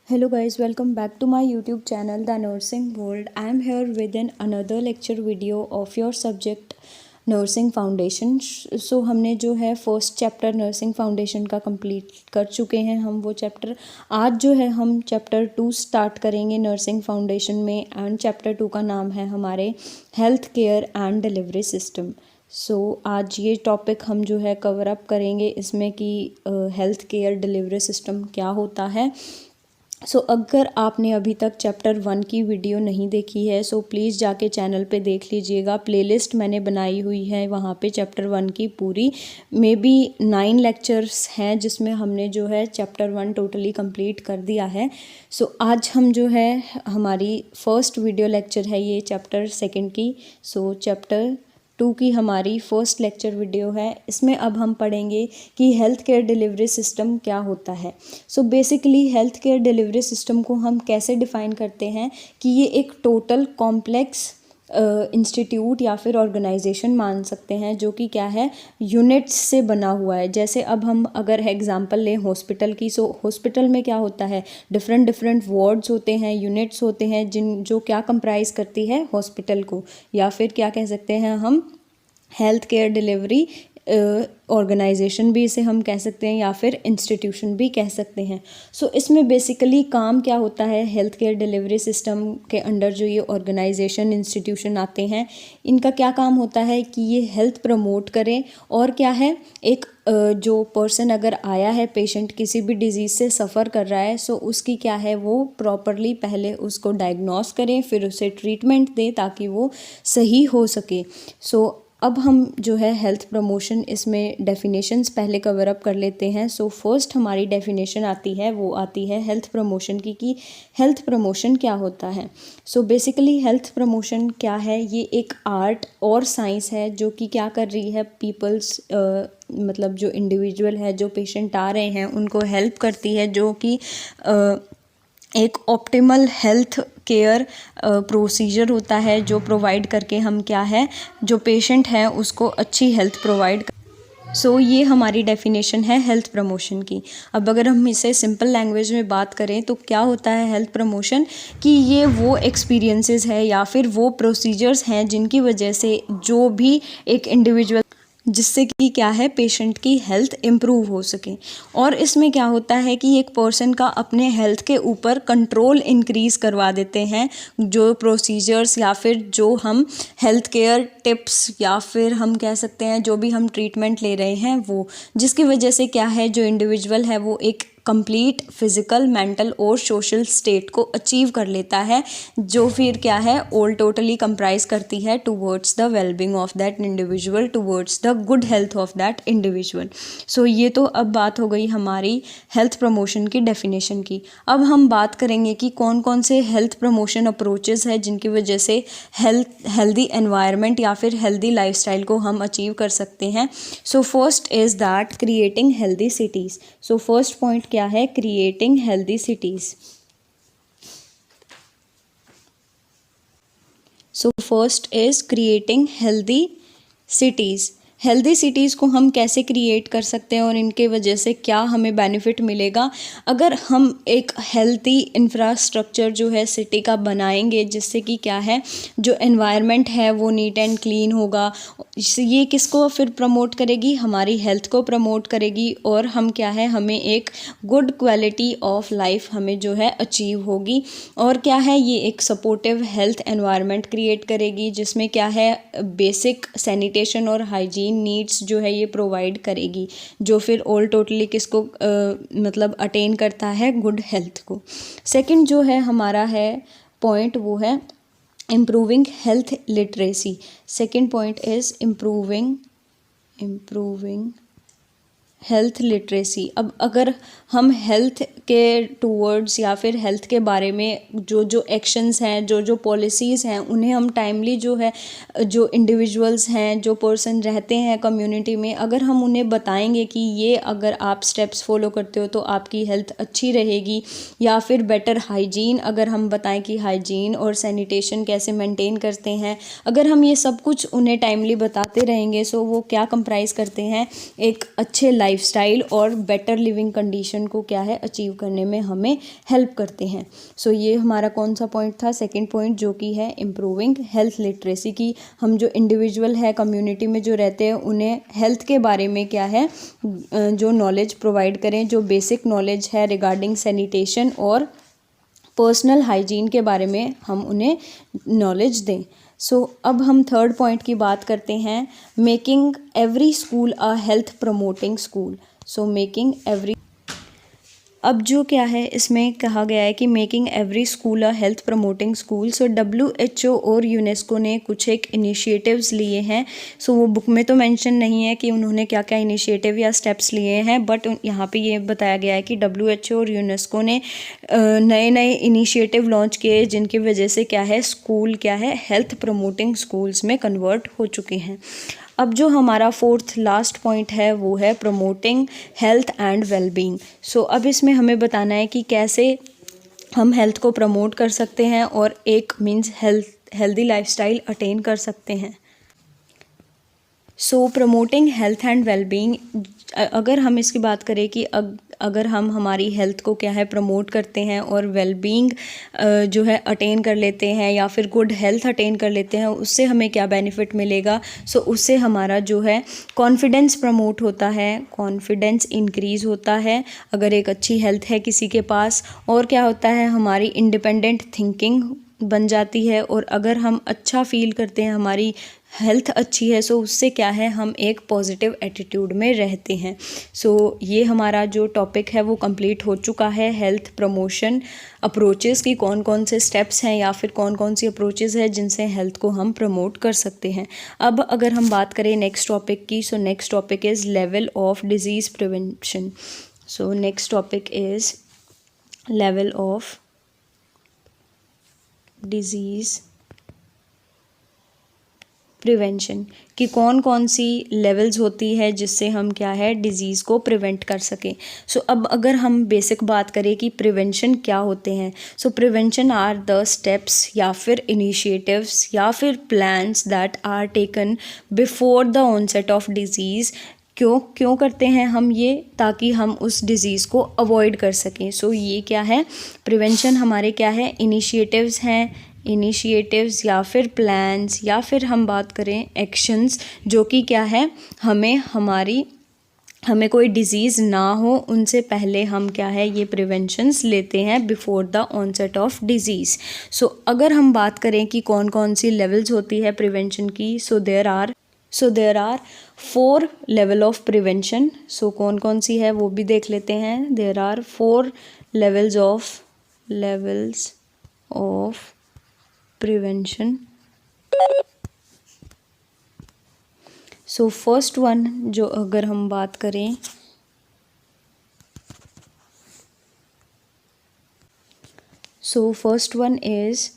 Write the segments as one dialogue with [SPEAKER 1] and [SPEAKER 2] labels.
[SPEAKER 1] Hello guys, welcome back to my YouTube channel The Nursing World. I am here with another lecture video of your subject nursing foundation. So हमने जो है first chapter nursing foundation का complete कर चुके हैं हम वो chapter. आज जो है हम चैप्टर 2 स्टार्ट करेंगे नर्सिंग फाउंडेशन में, एंड चैप्टर 2 का नाम है हमारे health care and delivery system. So आज ये टॉपिक हम जो है कवर अप करेंगे इसमें कि हेल्थ केयर डिलीवरी सिस्टम क्या होता है। अगर आपने अभी तक चैप्टर 1 की वीडियो नहीं देखी है प्लीज़ जाके चैनल पे देख लीजिएगा। प्लेलिस्ट मैंने बनाई हुई है वहाँ पे चैप्टर 1 की पूरी मे बी 9 लेक्चर्स हैं जिसमें हमने जो है चैप्टर 1 टोटली कंप्लीट कर दिया है। आज हम जो है हमारी फर्स्ट वीडियो लेक्चर है ये चैप्टर 2 की। चैप्टर 2 की हमारी फर्स्ट लेक्चर वीडियो है। इसमें अब हम पढ़ेंगे कि हेल्थ केयर डिलीवरी सिस्टम क्या होता है। Basically health care delivery system को हम कैसे डिफ़ाइन करते हैं कि ये एक टोटल कॉम्प्लेक्स इंस्टीट्यूट या फिर ऑर्गेनाइजेशन मान सकते हैं जो कि क्या है यूनिट्स से बना हुआ है। जैसे अब हम अगर एग्जांपल लें हॉस्पिटल की, हॉस्पिटल में क्या होता है डिफरेंट वार्ड्स होते हैं, यूनिट्स होते हैं जो क्या कंप्राइज करती है हॉस्पिटल को, या फिर क्या कह सकते हैं हम हेल्थ केयर डिलीवरी ऑर्गेनाइजेशन भी इसे हम कह सकते हैं या फिर इंस्टीट्यूशन भी कह सकते हैं। इसमें बेसिकली काम क्या होता है हेल्थ केयर डिलीवरी सिस्टम के अंडर जो ये ऑर्गेनाइजेशन इंस्टीट्यूशन आते हैं इनका क्या काम होता है कि ये हेल्थ प्रमोट करें। और क्या है एक जो पर्सन अगर आया है पेशेंट किसी भी डिजीज़ से सफ़र कर रहा है उसकी क्या है वो प्रॉपरली पहले उसको डायग्नोस करें, फिर उसे ट्रीटमेंट दें ताकि वो सही हो सके। अब हम जो है हेल्थ प्रमोशन इसमें डेफिनेशंस पहले कवर अप कर लेते हैं। फर्स्ट हमारी डेफिनेशन आती है वो आती है हेल्थ प्रमोशन की कि हेल्थ प्रमोशन क्या होता है। बेसिकली हेल्थ प्रमोशन क्या है, ये एक आर्ट और साइंस है जो कि क्या कर रही है पीपल्स मतलब जो इंडिविजुअल है जो पेशेंट आ रहे हैं उनको हेल्प करती है, जो कि एक ऑप्टिमल हेल्थ केयर प्रोसीजर होता है जो प्रोवाइड करके हम क्या है जो पेशेंट है उसको अच्छी हेल्थ प्रोवाइड ये हमारी डेफिनेशन है हेल्थ प्रमोशन की। अब अगर हम इसे सिंपल लैंग्वेज में बात करें तो क्या होता है हेल्थ प्रमोशन कि ये वो एक्सपीरियंसेस है या फिर वो प्रोसीजर्स हैं जिनकी वजह से जो भी एक इंडिविजुअल जिससे कि क्या है पेशेंट की हेल्थ इम्प्रूव हो सके। और इसमें क्या होता है कि एक पर्सन का अपने हेल्थ के ऊपर कंट्रोल इंक्रीज़ करवा देते हैं जो प्रोसीजर्स या फिर जो हम हेल्थ केयर टिप्स या फिर हम कह सकते हैं जो भी हम ट्रीटमेंट ले रहे हैं वो, जिसकी वजह से क्या है जो इंडिविजुअल है वो एक कंप्लीट फिजिकल मेंटल और सोशल स्टेट को अचीव कर लेता है, जो फिर क्या है ऑल टोटली कंप्राइज करती है towards the wellbeing of that individual, towards the good health of that individual. ये तो अब बात हो गई हमारी हेल्थ प्रमोशन की डेफिनेशन की। अब हम बात करेंगे कि कौन कौन से हेल्थ प्रमोशन अप्रोचेस है जिनकी वजह से हेल्दी एनवायरनमेंट या फिर हेल्दी लाइफस्टाइल को हम अचीव कर सकते हैं। First is that creating healthy cities. First point क्या है creating healthy cities. First is creating healthy cities. Healthy cities को हम कैसे क्रिएट कर सकते हैं और इनके वजह से क्या हमें बेनिफिट मिलेगा अगर हम एक हेल्दी इंफ्रास्ट्रक्चर जो है सिटी का बनाएंगे, जिससे कि क्या है जो एनवायरनमेंट है वो नीट एंड क्लीन होगा। ये किसको फिर प्रमोट करेगी, हमारी हेल्थ को प्रमोट करेगी और हम क्या है हमें एक गुड क्वालिटी ऑफ लाइफ हमें जो है अचीव होगी। और क्या है ये एक सपोर्टिव हेल्थ एनवायरनमेंट क्रिएट करेगी जिसमें क्या है बेसिक सैनिटेशन और हाइजीन नीड्स जो है ये प्रोवाइड करेगी, जो फिर ऑल टोटली किसको मतलब अटेन करता है गुड हेल्थ को। सेकंड जो है हमारा है पॉइंट वो है improving health literacy. Second point is improving health literacy. अब अगर हम हेल्थ के टूवर्ड्स या फिर हेल्थ के बारे में जो एक्शंस हैं जो पॉलिसीज़ हैं उन्हें हम टाइमली जो है जो इंडिविजुअल्स हैं जो पर्सन रहते हैं कम्युनिटी में, अगर हम उन्हें बताएंगे कि ये अगर आप स्टेप्स फॉलो करते हो तो आपकी हेल्थ अच्छी रहेगी, या फिर बेटर हाइजीन अगर हम बताएं कि हाइजीन और सैनिटेशन कैसे मेंटेन करते हैं, अगर हम ये सब कुछ उन्हें टाइमली बताते रहेंगे वो क्या कंप्राइज करते हैं एक अच्छे लाइफस्टाइल और बेटर लिविंग कंडीशन को क्या है अचीव करने में हमें हेल्प करते हैं। सो ये हमारा कौन सा पॉइंट था, सेकंड पॉइंट, जो कि है इम्प्रूविंग हेल्थ लिटरेसी की। हम जो इंडिविजुअल है कम्युनिटी में जो रहते हैं उन्हें हेल्थ के बारे में क्या है जो नॉलेज प्रोवाइड करें, जो बेसिक नॉलेज है रिगार्डिंग सैनिटेशन और पर्सनल हाइजीन के बारे में हम उन्हें नॉलेज दें। सो अब हम थर्ड पॉइंट की बात करते हैं, मेकिंग एवरी स्कूल अ health promoting school. So making every, अब जो क्या है इसमें कहा गया है कि making every school a health promoting school. So WHO और यूनेस्को ने कुछ एक इनिशिएटिव्स लिए हैं। सो वो बुक में तो मेंशन नहीं है कि उन्होंने क्या क्या इनिशिएटिव या स्टेप्स लिए हैं, बट यहाँ पे ये बताया गया है कि WHO और यूनेस्को ने नए नए इनिशिएटिव लॉन्च किए जिनकी वजह से क्या है स्कूल क्या है हेल्थ प्रमोटिंग स्कूल्स में कन्वर्ट हो चुके हैं। अब जो हमारा फोर्थ लास्ट पॉइंट है वो है प्रमोटिंग हेल्थ एंड वेलबींग। सो अब इसमें हमें बताना है कि कैसे हम हेल्थ को प्रमोट कर सकते हैं और एक मीन्स हेल्दी लाइफस्टाइल अटेन कर सकते हैं। सो प्रमोटिंग हेल्थ एंड वेलबींग, अगर हम इसकी बात करें कि अगर हम हमारी हेल्थ को क्या है प्रमोट करते हैं और वेलबींग जो है अटेन कर लेते हैं या फिर गुड हेल्थ अटेन कर लेते हैं, उससे हमें क्या बेनिफिट मिलेगा। सो उससे हमारा जो है कॉन्फिडेंस प्रमोट होता है, कॉन्फिडेंस इंक्रीज़ होता है अगर एक अच्छी हेल्थ है किसी के पास। और क्या होता है हमारी इंडिपेंडेंट थिंकिंग बन जाती है, और अगर हम अच्छा फील करते हैं, हमारी हेल्थ अच्छी है, सो उससे क्या है हम एक पॉजिटिव एटीट्यूड में रहते हैं। सो ये हमारा जो टॉपिक है वो कंप्लीट हो चुका है, हेल्थ प्रमोशन अप्रोचेस की कौन कौन से स्टेप्स हैं या फिर कौन कौन सी अप्रोचेस है जिनसे हेल्थ को हम प्रमोट कर सकते हैं। अब अगर हम बात करें नेक्स्ट टॉपिक की, so next topic is level of disease prevention. So next topic is level of disease prevention, कि कौन कौन सी लेवल्स होती है जिससे हम क्या है डिज़ीज़ को प्रिवेंट कर सकें। सो अब अगर हम बेसिक बात करें कि प्रिवेंशन क्या होते हैं, so prevention are the steps या फिर इनिशिएटिव्स या फिर plans that are taken before the onset of disease. क्यों करते हैं हम ये, ताकि हम उस डिज़ीज़ को अवॉइड कर सकें। सो ये क्या है प्रिवेंशन हमारे क्या है इनिशिएटिव्स हैं, इनिशिएटिव्स या फिर प्लान्स या फिर हम बात करें एक्शंस, जो कि क्या है हमें कोई डिज़ीज़ ना हो उनसे पहले हम क्या है ये प्रिवेंशंस लेते हैं before the onset of disease. So अगर हम बात करें कि कौन कौन सी लेवल्स होती है प्रिवेंशन की, so there are 4 level of prevention. So कौन कौन सी है वो भी देख लेते हैं। There are 4 levels of prevention. So first one जो अगर हम बात करें, so first one is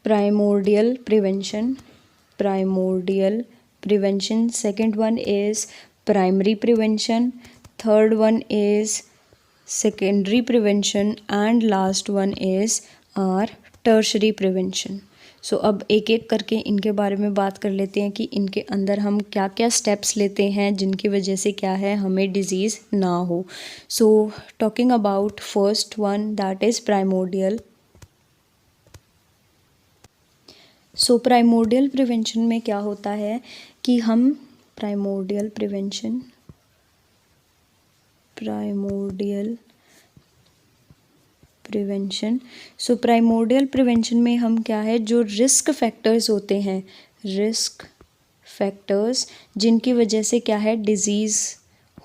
[SPEAKER 1] primordial prevention. Second one is primary prevention, third one is secondary prevention and last one is our tertiary prevention. So अब एक एक करके इनके बारे में बात कर लेते हैं कि इनके अंदर हम क्या क्या स्टेप्स लेते हैं जिनकी वजह से क्या है हमें डिज़ीज़ ना हो। So talking about first one that is primordial. So primordial prevention में क्या होता है कि हम प्राइमोर्डियल प्रिवेंशन सो प्राइमोर्डियल प्रिवेंशन में हम क्या है जो रिस्क फैक्टर्स होते हैं, रिस्क फैक्टर्स जिनकी वजह से क्या है डिज़ीज़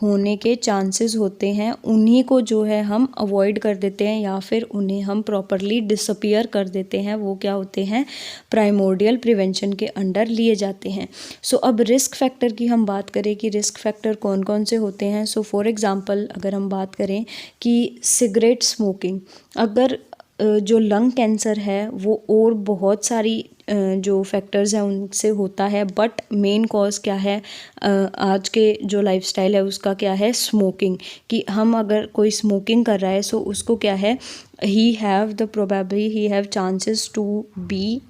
[SPEAKER 1] होने के चांसेस होते हैं, उन्हीं को जो है हम अवॉइड कर देते हैं या फिर उन्हें हम प्रॉपरली डिसअपीयर कर देते हैं, वो क्या होते हैं प्राइमोर्डियल प्रिवेंशन के अंडर लिए जाते हैं। सो अब रिस्क फैक्टर की हम बात करें कि रिस्क फैक्टर कौन कौन से होते हैं। सो फॉर एग्ज़ाम्पल अगर हम बात करें कि सिगरेट स्मोकिंग, अगर जो लंग कैंसर है वो और बहुत सारी जो फैक्टर्स हैं उनसे होता है, बट मेन कॉज क्या है आज के जो लाइफस्टाइल है उसका क्या है स्मोकिंग, कि हम अगर कोई स्मोकिंग कर रहा है सो उसको क्या है he have chances to be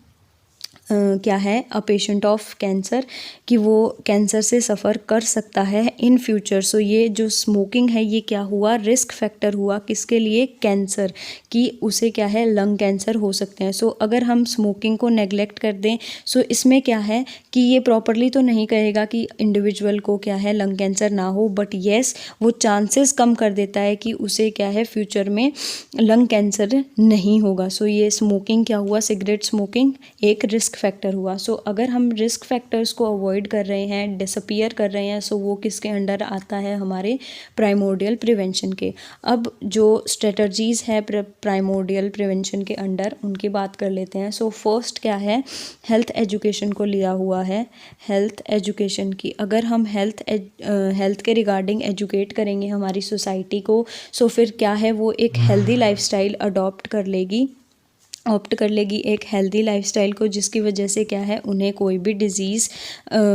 [SPEAKER 1] क्या है अ पेशेंट ऑफ कैंसर, कि वो कैंसर से सफ़र कर सकता है इन फ्यूचर। सो ये जो स्मोकिंग है ये क्या हुआ, रिस्क फैक्टर हुआ किसके लिए, कैंसर, कि उसे क्या है लंग कैंसर हो सकते हैं। सो अगर हम स्मोकिंग को नेग्लेक्ट कर दें, सो इसमें क्या है कि ये प्रॉपरली तो नहीं कहेगा कि इंडिविजुअल को क्या है लंग कैंसर ना हो, बट येस वो चांसेस कम कर देता है कि उसे क्या है फ्यूचर में लंग कैंसर नहीं होगा। सो ये स्मोकिंग क्या हुआ, सिगरेट स्मोकिंग एक रिस्क फैक्टर हुआ। सो अगर हम रिस्क फैक्टर्स को अवॉइड कर रहे हैं, डिसअपीयर कर रहे हैं, सो वो किसके अंडर आता है, हमारे प्राइमोर्डियल प्रिवेंशन के। अब जो स्ट्रेटजीज़ है प्राइमोर्डियल प्रिवेंशन के अंडर, उनकी बात कर लेते हैं। सो फर्स्ट क्या है, हेल्थ एजुकेशन को लिया हुआ है, हेल्थ एजुकेशन की। अगर हम हेल्थ के रिगार्डिंग एजुकेट करेंगे हमारी सोसाइटी को, सो फिर क्या है वो एक हेल्दी लाइफस्टाइल ऑप्ट कर लेगी एक हेल्दी लाइफस्टाइल को, जिसकी वजह से क्या है उन्हें कोई भी डिज़ीज़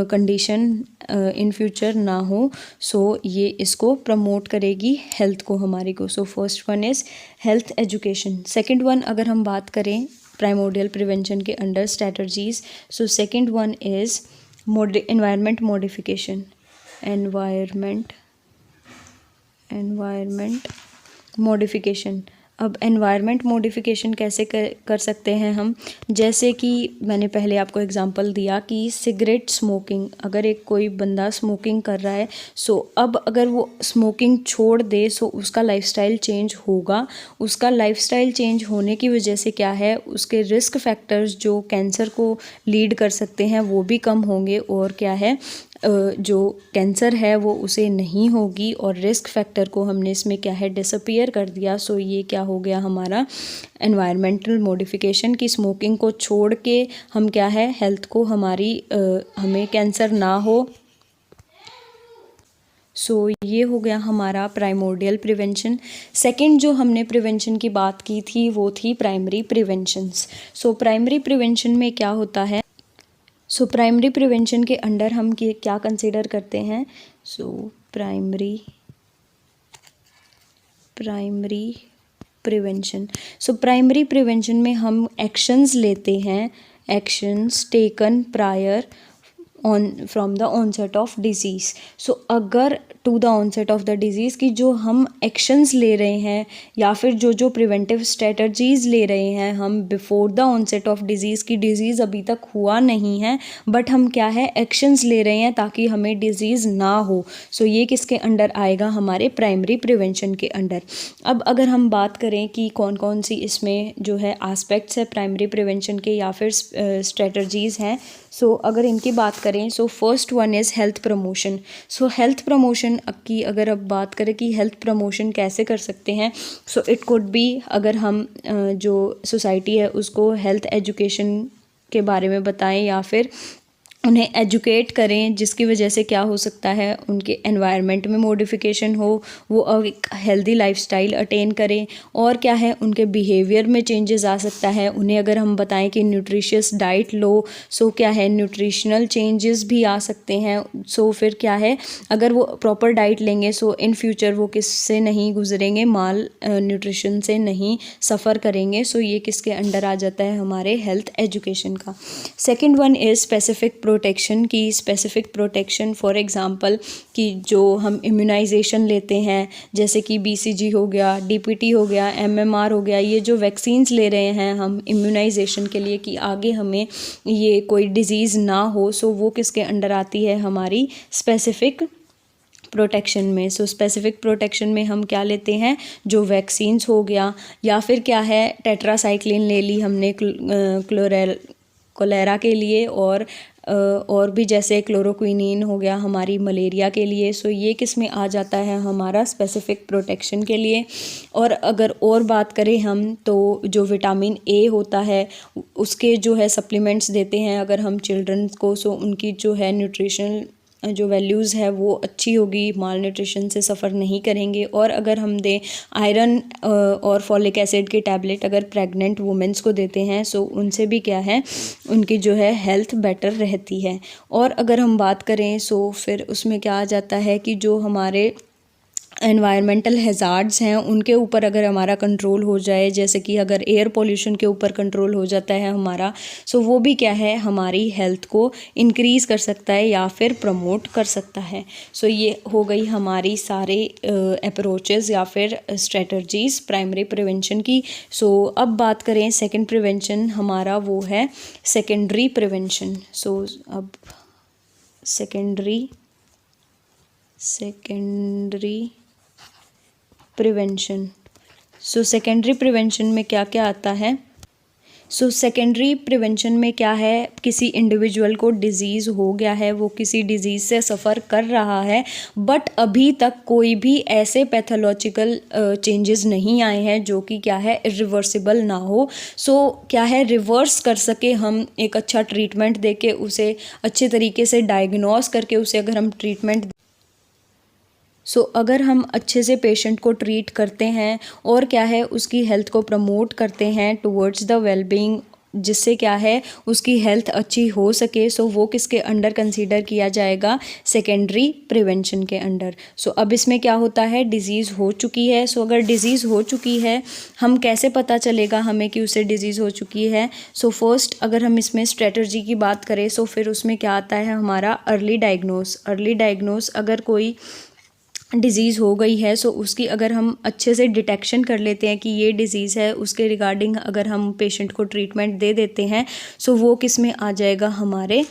[SPEAKER 1] कंडीशन इन फ्यूचर ना हो। सो ये इसको प्रमोट करेगी हेल्थ को हमारी को। So first one is health education. Second one अगर हम बात करें प्राइमोर्डियल प्रिवेंशन के under strategies, so second one is environment modification. Environment modification. अब एनवायरनमेंट मॉडिफिकेशन कैसे कर सकते हैं हम, जैसे कि मैंने पहले आपको एग्जांपल दिया कि सिगरेट स्मोकिंग, अगर एक कोई बंदा स्मोकिंग कर रहा है, सो अब अगर वो स्मोकिंग छोड़ दे, सो उसका लाइफस्टाइल चेंज होगा। उसका लाइफस्टाइल चेंज होने की वजह से क्या है, उसके रिस्क फैक्टर्स जो कैंसर को लीड कर सकते हैं वो भी कम होंगे, और क्या है जो कैंसर है वो उसे नहीं होगी, और रिस्क फैक्टर को हमने इसमें क्या है डिसअपीयर कर दिया। सो ये क्या हो गया हमारा एनवायरमेंटल मॉडिफिकेशन, की स्मोकिंग को छोड़ के हम क्या है हेल्थ को हमारी हमें कैंसर ना हो। सो ये हो गया हमारा प्राइमोर्डियल प्रिवेंशन। सेकंड जो हमने प्रिवेंशन की बात की थी वो थी primary preventions. So primary prevention में क्या होता है, सो प्राइमरी प्रिवेंशन के अंडर हम क्या कंसीडर करते हैं, so primary prevention. So primary prevention में हम एक्शंस लेते हैं, actions taken prior from the onset of disease. So अगर to the onset of the disease की जो हम एक्शंस ले रहे हैं, या फिर जो प्रिवेंटिव स्ट्रेटजीज़ ले रहे हैं हम before the onset of disease, की डिज़ीज़ अभी तक हुआ नहीं है बट हम क्या है एक्शंस ले रहे हैं ताकि हमें डिज़ीज़ ना हो। सो ये किसके अंडर आएगा, हमारे प्राइमरी प्रिवेंशन के अंडर। अब अगर हम बात करें कि कौन कौन सी इसमें जो है एस्पेक्ट्स है प्राइमरी प्रिवेंशन के या फिर स्ट्रेटजीज़ हैं, सो अगर इनकी बात करें, so first one is health promotion. So health promotion की अगर अब बात करें कि हेल्थ प्रमोशन कैसे कर सकते हैं, सो इट कुड बी अगर हम जो सोसाइटी है उसको हेल्थ एजुकेशन के बारे में बताएं, या फिर उन्हें एजुकेट करें, जिसकी वजह से क्या हो सकता है उनके एनवायरनमेंट में मॉडिफिकेशन हो, वो एक हेल्दी लाइफस्टाइल अटेन करें, और क्या है उनके बिहेवियर में चेंजेस आ सकता है। उन्हें अगर हम बताएं कि न्यूट्रिशियस डाइट लो, सो क्या है न्यूट्रिशनल चेंजेस भी आ सकते हैं। सो फिर क्या है अगर वो प्रॉपर डाइट लेंगे, सो इन फ्यूचर वो किससे नहीं गुजरेंगे, माल न्यूट्रिशन से नहीं सफ़र करेंगे। सो ये किसके अंडर आ जाता है, हमारे हेल्थ एजुकेशन का। Second one is specific protection की। स्पेसिफिक प्रोटेक्शन फॉर एग्जांपल कि जो हम इम्यूनाइजेशन लेते हैं, जैसे कि बीसीजी हो गया, डीपीटी हो गया, एमएमआर हो गया, ये जो वैक्सीन्स ले रहे हैं हम इम्यूनाइजेशन के लिए कि आगे हमें ये कोई डिज़ीज़ ना हो, सो वो किसके अंडर आती है, हमारी स्पेसिफिक प्रोटेक्शन में। सो स्पेसिफिक प्रोटेक्शन में हम क्या लेते हैं, जो वैक्सीन्स हो गया, या फिर क्या है टेट्रासाइक्लिन ले ली हमने कोलेरा के लिए, और भी जैसे क्लोरोक्विनीन हो गया हमारी मलेरिया के लिए। सो ये किस में आ जाता है, हमारा स्पेसिफिक प्रोटेक्शन के लिए। और अगर और बात करें हम, तो जो विटामिन ए होता है उसके जो है सप्लीमेंट्स देते हैं अगर हम चिल्ड्रंस को, सो उनकी जो है न्यूट्रिशनल जो वैल्यूज़ है वो अच्छी होगी, माल न्यूट्रिशन से सफ़र नहीं करेंगे। और अगर हम दें आयरन और फॉलिक एसिड की टैबलेट अगर प्रेग्नेंट वुमेंस को देते हैं, सो उनसे भी क्या है उनकी जो है हेल्थ बेटर रहती है। और अगर हम बात करें, सो फिर उसमें क्या आ जाता है कि जो हमारे एनवायरमेंटल हैज़ार्ड्स हैं उनके ऊपर अगर हमारा कंट्रोल हो जाए, जैसे कि अगर एयर पोल्यूशन के ऊपर कंट्रोल हो जाता है हमारा, सो वो भी क्या है हमारी हेल्थ को इंक्रीज़ कर सकता है या फिर प्रमोट कर सकता है। सो ये हो गई हमारी सारे अप्रोचेज़ या फिर स्ट्रेटजीज़ प्राइमरी प्रिवेंशन की। सो अब बात करें सेकेंड प्रिवेंशन, हमारा वो है सेकेंडरी प्रिवेंशन। सो अब secondary prevention. So secondary prevention में क्या क्या आता है? सो सेकेंडरी प्रिवेंशन में क्या है, किसी इंडिविजुअल को डिजीज़ हो गया है, वो किसी डिजीज़ से सफ़र कर रहा है, बट अभी तक कोई भी ऐसे पैथोलॉजिकल चेंजेस नहीं आए हैं जो कि क्या है इरिवर्सिबल ना हो। सो क्या है रिवर्स कर सके हम, एक अच्छा ट्रीटमेंट दे के उसे अच्छे तरीके से डायग्नोस करके उसे अगर हम ट्रीटमेंट अगर हम अच्छे से पेशेंट को ट्रीट करते हैं और क्या है उसकी हेल्थ को प्रमोट करते हैं टुवर्ड्स द वेलबींग, जिससे क्या है उसकी हेल्थ अच्छी हो सके, वो किसके अंडर कंसीडर किया जाएगा? सेकेंडरी प्रिवेंशन के अंडर। अब इसमें क्या होता है, डिज़ीज़ हो चुकी है, अगर डिज़ीज़ हो चुकी है हम कैसे पता चलेगा हमें कि उसे डिज़ीज़ हो चुकी है? फर्स्ट अगर हम इसमें स्ट्रेटजी की बात करें फिर उसमें क्या आता है हमारा अर्ली डायग्नोस। अगर कोई डिज़ीज़ हो गई है उसकी अगर हम अच्छे से डिटेक्शन कर लेते हैं कि ये डिज़ीज़ है, उसके रिगार्डिंग अगर हम पेशेंट को ट्रीटमेंट दे देते हैं वो किस में आ जाएगा हमारे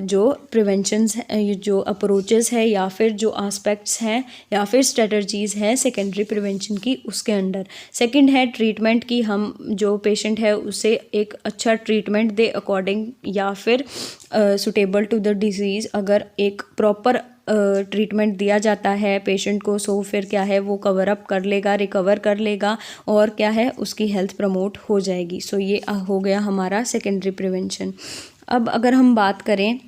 [SPEAKER 1] जो प्रिवेंशंस जो अप्रोचेस है या फिर जो आस्पेक्ट्स हैं या फिर स्ट्रेटजीज़ हैं सेकेंडरी प्रिवेंशन की, उसके अंडर। सेकंड है ट्रीटमेंट की, हम जो पेशेंट है उसे एक अच्छा ट्रीटमेंट दे अकॉर्डिंग या फिर सुटेबल टू द डिज़ीज़। अगर एक प्रॉपर ट्रीटमेंट दिया जाता है पेशेंट को फिर क्या है वो कवर अप कर लेगा, रिकवर कर लेगा और क्या है उसकी हेल्थ प्रमोट हो जाएगी। ये हो गया हमारा सेकेंडरी प्रिवेंशन। अब अगर हम बात करें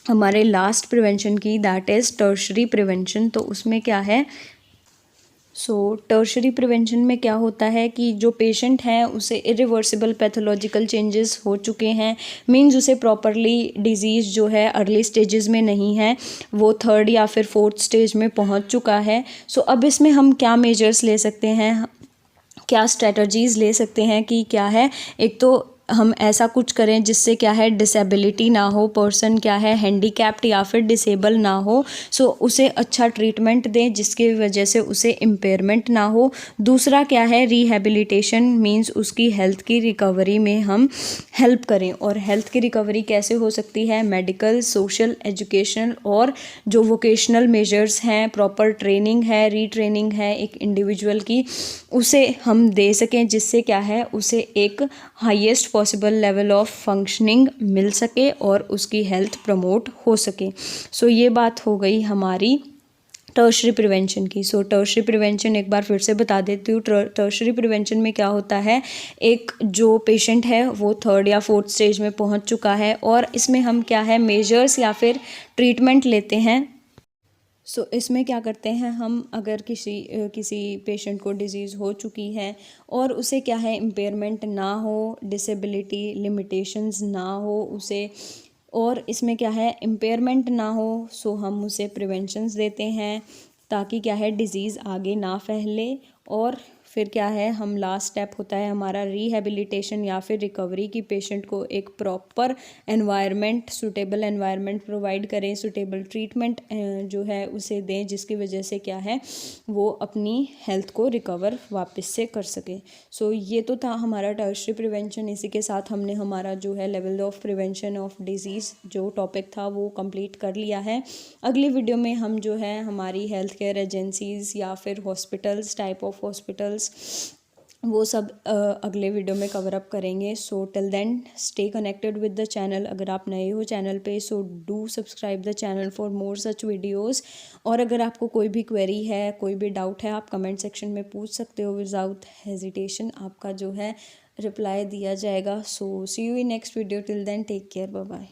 [SPEAKER 1] हमारे लास्ट प्रिवेंशन की, दैट इज़ टर्शरी प्रिवेंशन। उसमें क्या है, टर्शरी प्रिवेंशन में क्या होता है कि जो पेशेंट है उसे इरिवर्सिबल पैथोलॉजिकल चेंजेस हो चुके हैं, मींस उसे प्रॉपरली डिज़ीज़ जो है अर्ली स्टेजेस में नहीं है, वो थर्ड या फिर फोर्थ स्टेज में पहुंच चुका है। अब इसमें हम क्या मेजर्स ले सकते हैं, क्या स्ट्रेटजीज़ ले सकते हैं कि क्या है, एक तो हम ऐसा कुछ करें जिससे क्या है डिसेबिलिटी ना हो, पर्सन क्या है हैंडीकैप्ड या फिर डिसेबल ना हो, उसे अच्छा ट्रीटमेंट दें जिसकी वजह से उसे इम्पेयरमेंट ना हो। दूसरा क्या है रिहैबिलिटेशन, मींस उसकी हेल्थ की रिकवरी में हम हेल्प करें। और हेल्थ की रिकवरी कैसे हो सकती है? मेडिकल, सोशल, एजुकेशनल और जो वोकेशनल मेजर्स हैं, प्रॉपर ट्रेनिंग है, रीट्रेनिंग है एक इंडिविजुअल की, उसे हम दे सकें जिससे क्या है उसे एक highest possible level of functioning मिल सके और उसकी हेल्थ प्रमोट हो सके। ये बात हो गई हमारी टर्शरी प्रिवेंशन की। टर्शरी प्रिवेंशन एक बार फिर से बता देती हूँ। टर्शरी प्रिवेंशन में क्या होता है, एक जो पेशेंट है वो थर्ड या फोर्थ स्टेज में पहुँच चुका है और इसमें हम क्या है मेजर्स या फिर ट्रीटमेंट लेते हैं। इसमें क्या करते हैं हम, अगर किसी पेशेंट को डिज़ीज़ हो चुकी है और उसे क्या है इम्पेयरमेंट ना हो, डिसेबिलिटी लिमिटेशंस ना हो उसे, और इसमें क्या है इम्पेयरमेंट ना हो, हम उसे प्रिवेंशंस देते हैं ताकि क्या है डिज़ीज़ आगे ना फैले। और फिर क्या है हम लास्ट स्टेप होता है हमारा रिहैबिलिटेशन या फिर रिकवरी की, पेशेंट को एक proper environment, suitable environment provide करें, सूटेबल ट्रीटमेंट जो है उसे दें जिसकी वजह से क्या है वो अपनी हेल्थ को रिकवर वापस से कर सके। ये तो था हमारा टर्शरी प्रिवेंशन। इसी के साथ हमने हमारा जो है level of prevention of disease जो टॉपिक था वो कंप्लीट कर लिया है। अगली वीडियो में हम जो है हमारी हेल्थ केयर एजेंसीज़ या फिर हॉस्पिटल्स, टाइप ऑफ हॉस्पिटल्स, वो सब अगले वीडियो में कवर अप करेंगे। Till then stay connected with the channel. अगर आप नए हो चैनल पे do subscribe the channel for more such videos. और अगर आपको कोई भी क्वेरी है, कोई भी डाउट है, आप कमेंट सेक्शन में पूछ सकते हो विदाउट हेजिटेशन, आपका जो है रिप्लाई दिया जाएगा। See you in next video. Till then take care, bye bye.